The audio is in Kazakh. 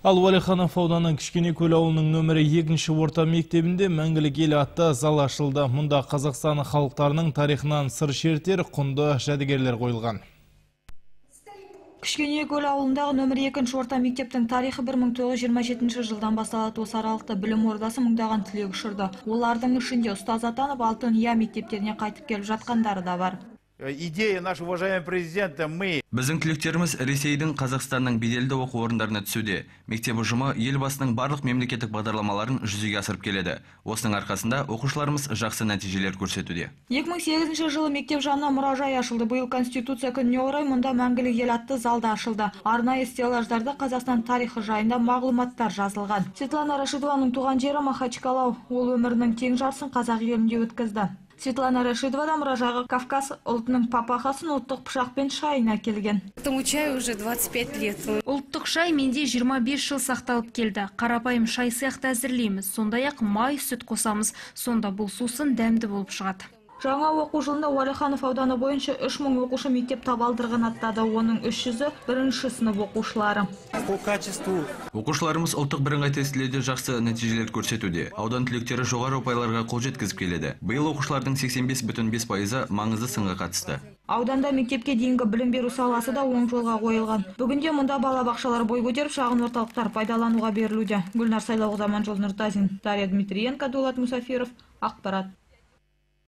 Ал Уәлиханов ауданының Кішкенекөл ауылының нөмірі 2-ші орта мектебінде мәңгілік ел атты зал ашылды. Мұнда Қазақстан халықтарының тарихынан сыр шертер құнды жәдігерлер қойылған. Кішкенекөл ауылындағы нөмір 2-ші орта мектептің тарихы 1927 жылдан басталады. Осы аралықта білім ордасы мыңдаған түлек ұшырды. Олардың ішінде ұстаз атанып, алтын ұя мектептеріне қайтып келіп жатқандары да бар. Идея нашего уважаемого президента мы. Біздің түлектеріміз Ресейдің Қазақстанның беделді оқу орындарына түсуде. Мектеп ұжымы елбасының барлық мемлекеттік бағдарламаларын жүзеге асырып келеді. Осының арқасында оқушыларымыз жақсы нәтижелер көрсетуде. 2008 жылы мектеп жанына мұражай ашылды. Биыл Конституция күніне орай мұнда мәңгілік ел атты залда ашылды. Арнайы стеллаждарда Қазақстан тарихы жайында мағлұматтар жазылған. Светлана Рашидованың туған жері Махачкала. Ол өмірінің тең жартысын қазақ елінде өткізді. Светлана Рашидова мұражайға Кавказ ұлтының папахасын ұлттық пышақпен шайына келген. Этому чаю уже 25 лет. Ұлттық шай менде 25 жыл сақталып келді. Қарапайым шай сияқты әзірлейміз. Сондай-ақ май, сүт қосамыз. Сонда бұл сусын дәмді болып шығады. Жаңа оқу жылында Уәлиханов ауданы бойынша 3000 оқушы мектеп табалдырығын аттады. Оның 300-і бірінші сынып оқушылары. Оқушыларымыз ұлттық бірыңғай тестілерде жақсы нәтижелер көрсетуде. Аудан түлектері жоғары ұпайларға қол жеткізіп келеді. Биыл оқушылардың 85,5% маңызды сынға қатысты. Ауданда мектепке дейінгі білім беру саласы да оң жолға қойылған. Бүгінде мұнда балабақшалар бой көтеріп, шағын орталықтар пайдалануға берілуде. Гүлнар Сайлауғызаман, Жол Нұртазин, Дарья Дмитриенко, Дулат Мусафиров, ақпарат.